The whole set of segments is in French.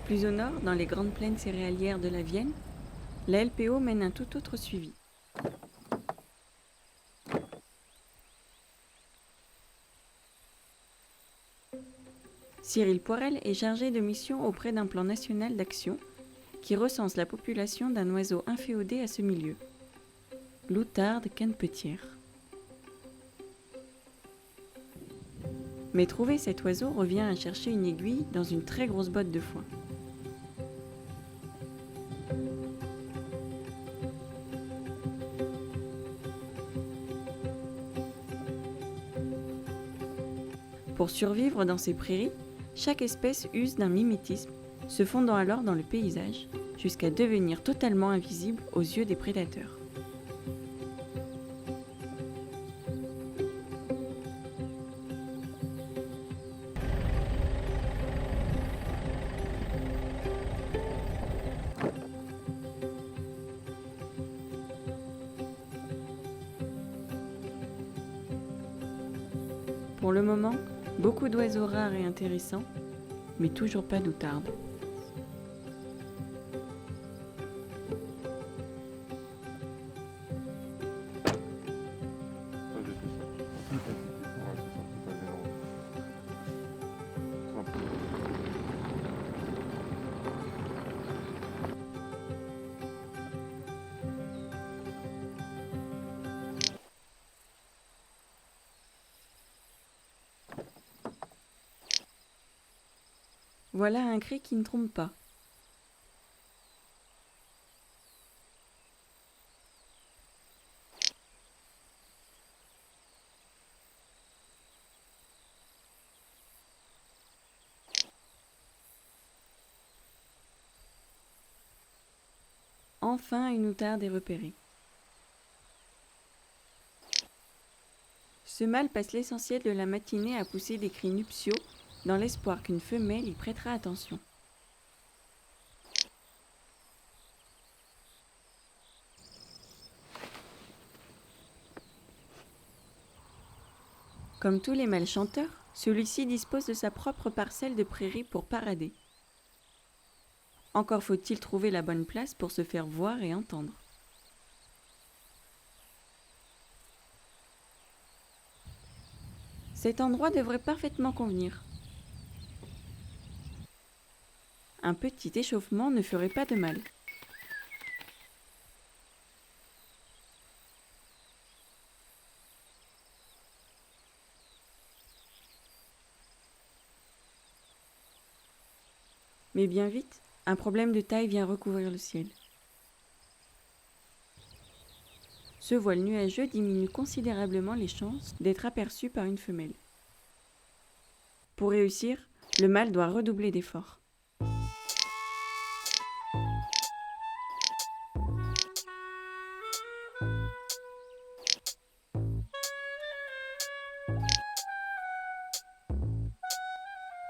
Plus au nord, dans les grandes plaines céréalières de la Vienne, la LPO mène un tout autre suivi. Cyril Poirel est chargé de mission auprès d'un plan national d'action qui recense la population d'un oiseau inféodé à ce milieu, l'outarde canepetière. Mais trouver cet oiseau revient à chercher une aiguille dans une très grosse botte de foin. Pour survivre dans ces prairies, chaque espèce use d'un mimétisme, se fondant alors dans le paysage, jusqu'à devenir totalement invisible aux yeux des prédateurs. Pour le moment, beaucoup d'oiseaux rares et intéressants, mais toujours pas d'outarde. Voilà un cri qui ne trompe pas. Enfin, une outarde est repérée. Ce mâle passe l'essentiel de la matinée à pousser des cris nuptiaux dans l'espoir qu'une femelle y prêtera attention. Comme tous les mâles chanteurs, celui-ci dispose de sa propre parcelle de prairie pour parader. Encore faut-il trouver la bonne place pour se faire voir et entendre. Cet endroit devrait parfaitement convenir. Un petit échauffement ne ferait pas de mal. Mais bien vite, un problème de taille vient recouvrir le ciel. Ce voile nuageux diminue considérablement les chances d'être aperçu par une femelle. Pour réussir, le mâle doit redoubler d'efforts.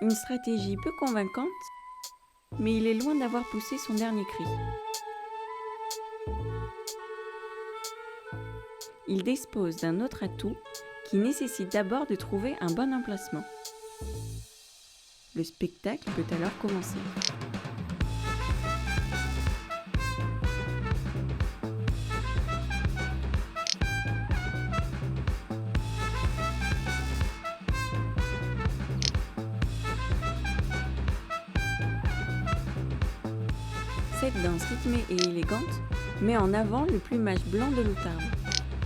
Une stratégie peu convaincante, mais il est loin d'avoir poussé son dernier cri. Il dispose d'un autre atout qui nécessite d'abord de trouver un bon emplacement. Le spectacle peut alors commencer. Cette danse rythmée et élégante met en avant le plumage blanc de l'outarde,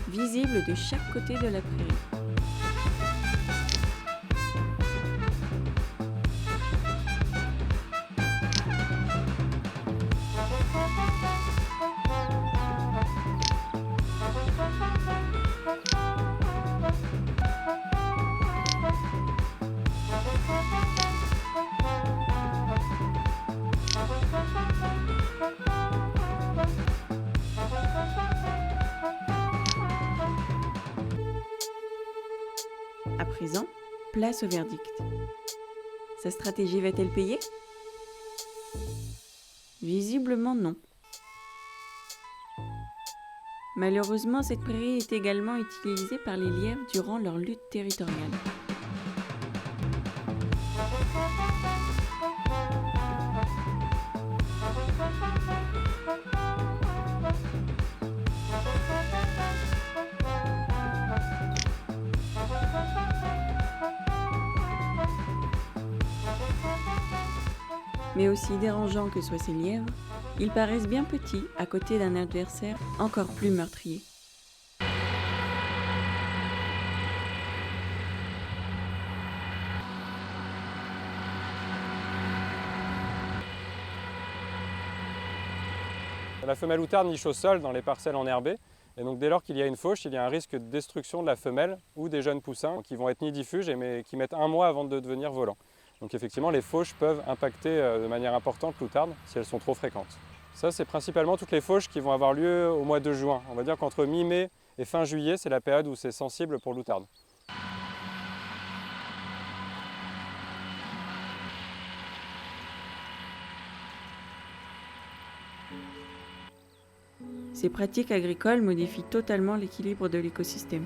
visible de chaque côté de la prairie. À présent, place au verdict. Sa stratégie va-t-elle payer ? Visiblement non. Malheureusement, cette prairie est également utilisée par les lièvres durant leur lutte territoriale. Mais aussi dérangeants que soient ces lièvres, ils paraissent bien petits à côté d'un adversaire encore plus meurtrier. La femelle outarde niche au sol dans les parcelles enherbées, et donc dès lors qu'il y a une fauche, il y a un risque de destruction de la femelle ou des jeunes poussins qui vont être nidifuges mais qui mettent 1 mois avant de devenir volants. Donc effectivement, les fauches peuvent impacter de manière importante l'outarde si elles sont trop fréquentes. Ça, c'est principalement toutes les fauches qui vont avoir lieu au mois de juin. On va dire qu'entre mi-mai et fin juillet, c'est la période où c'est sensible pour l'outarde. Ces pratiques agricoles modifient totalement l'équilibre de l'écosystème,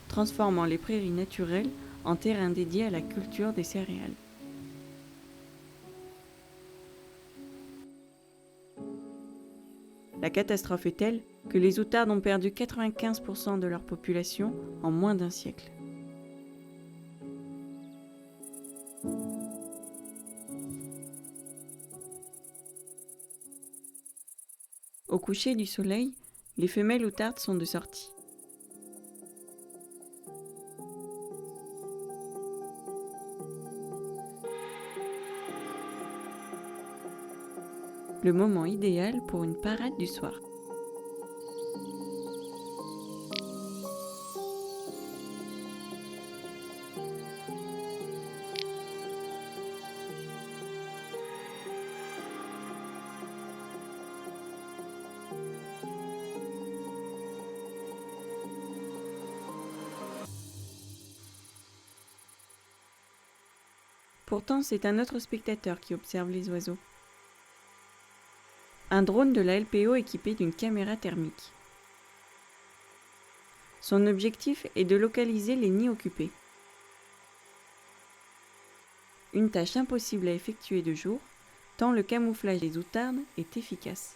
transformant les prairies naturelles en terrain dédié à la culture des céréales. La catastrophe est telle que les outardes ont perdu 95% de leur population en moins d'un siècle. Au coucher du soleil, les femelles outardes sont de sortie. Le moment idéal pour une parade du soir. Pourtant, c'est un autre spectateur qui observe les oiseaux. Un drone de la LPO équipé d'une caméra thermique. Son objectif est de localiser les nids occupés. Une tâche impossible à effectuer de jour, tant le camouflage des outardes est efficace.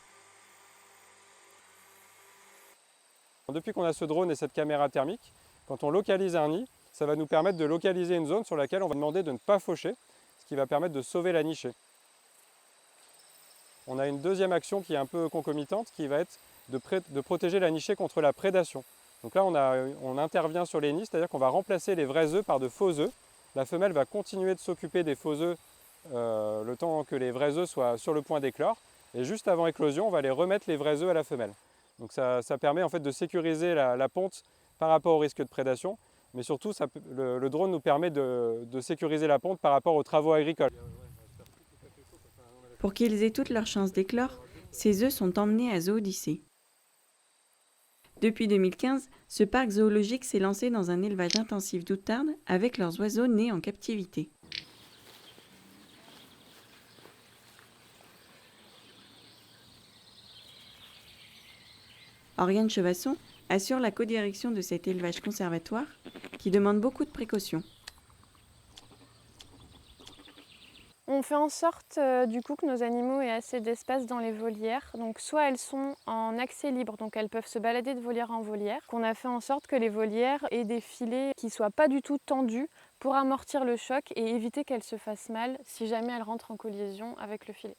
Depuis qu'on a ce drone et cette caméra thermique, quand on localise un nid, ça va nous permettre de localiser une zone sur laquelle on va demander de ne pas faucher, ce qui va permettre de sauver la nichée. On a une deuxième action qui est un peu concomitante, qui va être de protéger la nichée contre la prédation. Donc là, on intervient sur les nids, c'est-à-dire qu'on va remplacer les vrais œufs par de faux œufs. La femelle va continuer de s'occuper des faux œufs le temps que les vrais œufs soient sur le point d'éclore. Et juste avant éclosion, on va les remettre les vrais œufs à la femelle. Donc ça permet en fait de sécuriser la ponte par rapport au risque de prédation. Mais surtout, le drone nous permet de sécuriser la ponte par rapport aux travaux agricoles. Pour qu'ils aient toutes leurs chances d'éclore, ces œufs sont emmenés à Zoodyssée. Depuis 2015, ce parc zoologique s'est lancé dans un élevage intensif d'outardes avec leurs oiseaux nés en captivité. Oriane Chevasson assure la codirection de cet élevage conservatoire qui demande beaucoup de précautions. On fait en sorte du coup que nos animaux aient assez d'espace dans les volières. Donc soit elles sont en accès libre, donc elles peuvent se balader de volière en volière. On a fait en sorte que les volières aient des filets qui ne soient pas du tout tendus pour amortir le choc et éviter qu'elles se fassent mal si jamais elles rentrent en collision avec le filet.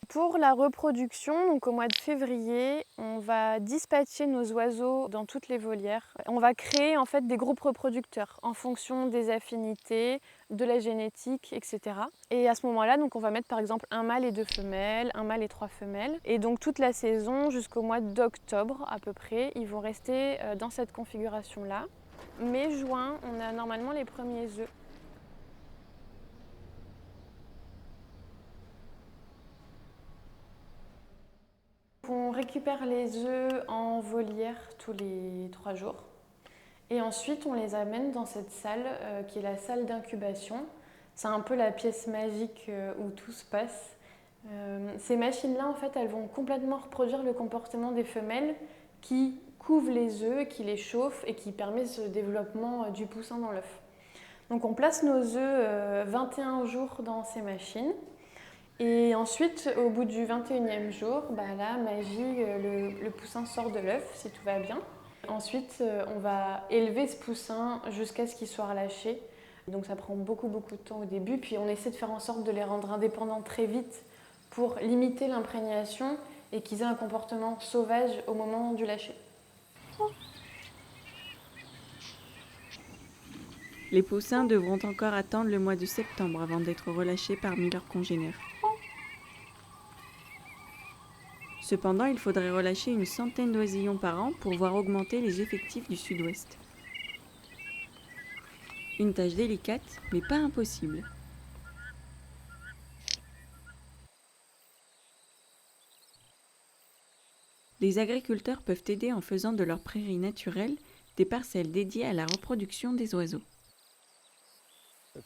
Pour la reproduction, donc au mois de février, on va dispatcher nos oiseaux dans toutes les volières. On va créer en fait des groupes reproducteurs en fonction des affinités, de la génétique, etc. Et à ce moment-là, donc on va mettre par exemple un mâle et 2 femelles, un mâle et 3 femelles. Et donc toute la saison, jusqu'au mois d'octobre à peu près, ils vont rester dans cette configuration-là. Mai-juin, on a normalement les premiers œufs. On récupère les œufs en volière tous les 3 jours et ensuite on les amène dans cette salle qui est la salle d'incubation. C'est un peu la pièce magique où tout se passe. Ces machines-là, en fait, elles vont complètement reproduire le comportement des femelles qui couvent les œufs, qui les chauffent et qui permettent le développement du poussin dans l'œuf. Donc on place nos œufs 21 jours dans ces machines. Et ensuite, au bout du 21e jour, là, magie, le poussin sort de l'œuf, si tout va bien. Ensuite, on va élever ce poussin jusqu'à ce qu'il soit relâché Donc ça prend beaucoup de temps au début, puis on essaie de faire en sorte de les rendre indépendants très vite pour limiter l'imprégnation et qu'ils aient un comportement sauvage au moment du lâcher. Les poussins devront encore attendre le mois de septembre avant d'être relâchés parmi leurs congénères. Cependant, il faudrait relâcher une centaine d'oisillons par an pour voir augmenter les effectifs du sud-ouest. Une tâche délicate, mais pas impossible. Les agriculteurs peuvent aider en faisant de leurs prairies naturelles des parcelles dédiées à la reproduction des oiseaux.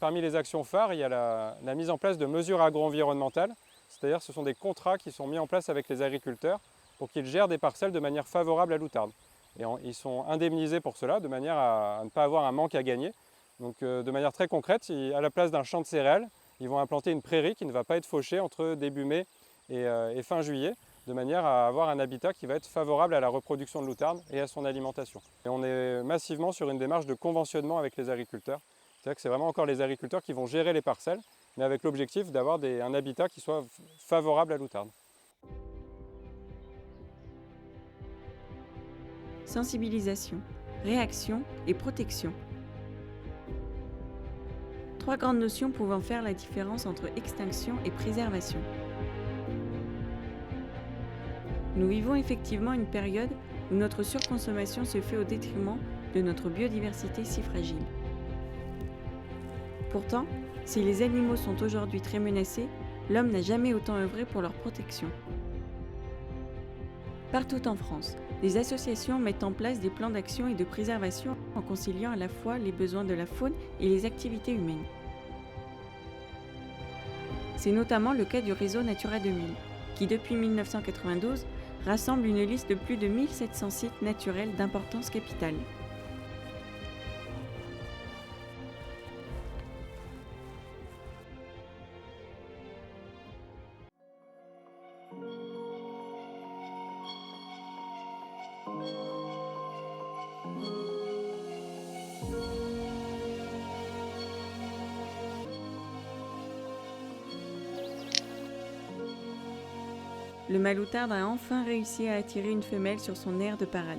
Parmi les actions phares, il y a la mise en place de mesures agro-environnementales, c'est-à-dire ce sont des contrats qui sont mis en place avec les agriculteurs pour qu'ils gèrent des parcelles de manière favorable à l'outarde. Et ils sont indemnisés pour cela, de manière à ne pas avoir un manque à gagner. Donc de manière très concrète, à la place d'un champ de céréales, ils vont implanter une prairie qui ne va pas être fauchée entre début mai et fin juillet, de manière à avoir un habitat qui va être favorable à la reproduction de l'outarde et à son alimentation. Et on est massivement sur une démarche de conventionnement avec les agriculteurs. C'est-à-dire que c'est vraiment encore les agriculteurs qui vont gérer les parcelles, mais avec l'objectif d'avoir un habitat qui soit favorable à l'outarde. Sensibilisation, réaction et protection. Trois grandes notions pouvant faire la différence entre extinction et préservation. Nous vivons effectivement une période où notre surconsommation se fait au détriment de notre biodiversité si fragile. Pourtant, si les animaux sont aujourd'hui très menacés, l'homme n'a jamais autant œuvré pour leur protection. Partout en France, les associations mettent en place des plans d'action et de préservation en conciliant à la fois les besoins de la faune et les activités humaines. C'est notamment le cas du réseau Natura 2000, qui depuis 1992 rassemble une liste de plus de 1700 sites naturels d'importance capitale. Le maloutarde a enfin réussi à attirer une femelle sur son aire de parade.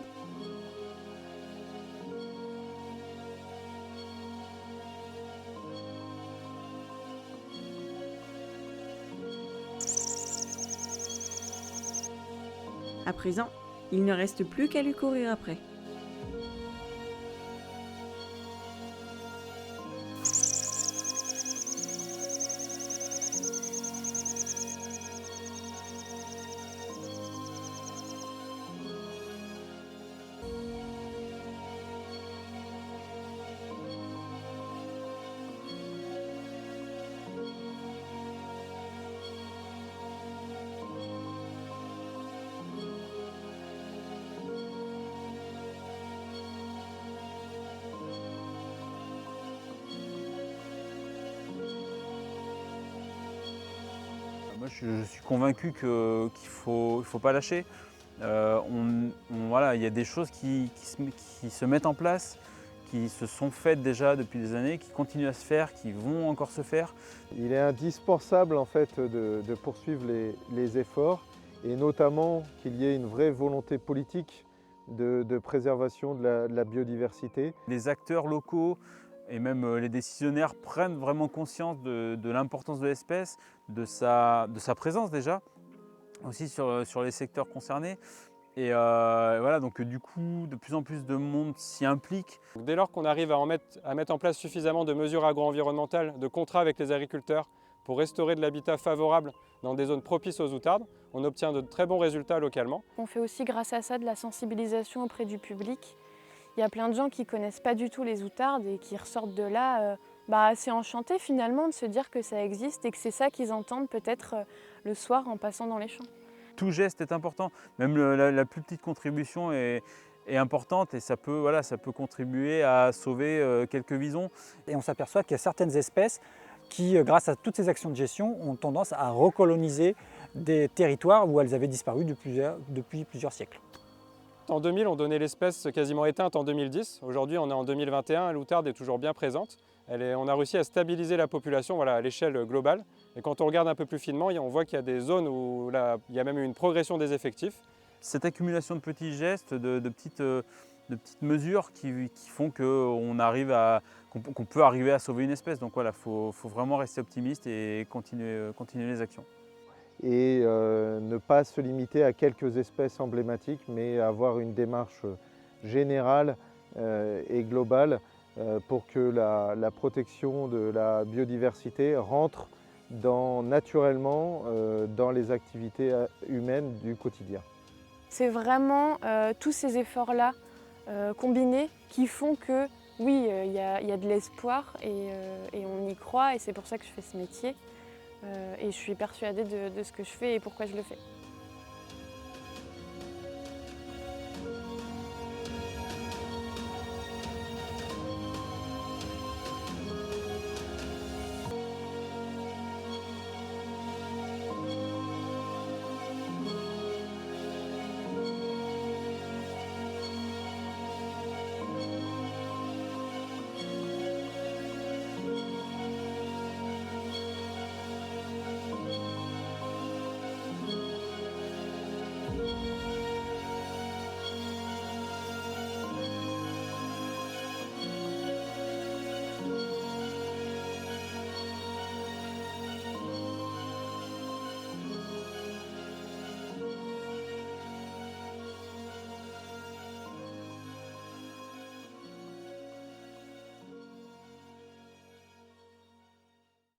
À présent, il ne reste plus qu'à lui courir après. Moi, je suis convaincu qu'il faut pas lâcher. Voilà, il y a des choses qui se mettent en place, qui se sont faites déjà depuis des années, qui continuent à se faire, qui vont encore se faire. Il est indispensable en fait de poursuivre les efforts et notamment qu'il y ait une vraie volonté politique de préservation de la biodiversité. Les acteurs locaux et même les décisionnaires prennent vraiment conscience de l'importance de l'espèce, de sa présence déjà, aussi sur les secteurs concernés. Et voilà, donc du coup, de plus en plus de monde s'y implique. Dès lors qu'on arrive à mettre en place suffisamment de mesures agro-environnementales, de contrats avec les agriculteurs pour restaurer de l'habitat favorable dans des zones propices aux outardes, on obtient de très bons résultats localement. On fait aussi grâce à ça de la sensibilisation auprès du public. Il y a plein de gens qui ne connaissent pas du tout les outardes et qui ressortent de là assez enchantés finalement de se dire que ça existe et que c'est ça qu'ils entendent peut-être le soir en passant dans les champs. Tout geste est important, même la plus petite contribution est importante et ça peut contribuer à sauver quelques visons. Et on s'aperçoit qu'il y a certaines espèces qui, grâce à toutes ces actions de gestion, ont tendance à recoloniser des territoires où elles avaient disparu depuis plusieurs siècles. En 2000, on donnait l'espèce quasiment éteinte en 2010. Aujourd'hui, on est en 2021, l'outarde est toujours bien présente. On a réussi à stabiliser la population voilà, à l'échelle globale. Et quand on regarde un peu plus finement, on voit qu'il y a des zones où il y a même eu une progression des effectifs. Cette accumulation de petits gestes, de petites mesures qui font qu'on peut arriver à sauver une espèce. Donc voilà, faut vraiment rester optimiste et continuer les actions. Et ne pas se limiter à quelques espèces emblématiques, mais avoir une démarche générale et globale pour que la protection de la biodiversité rentre naturellement dans les activités humaines du quotidien. C'est vraiment tous ces efforts-là combinés qui font que oui, il y a de l'espoir et on y croit et c'est pour ça que je fais ce métier. Et je suis persuadée de ce que je fais et pourquoi je le fais.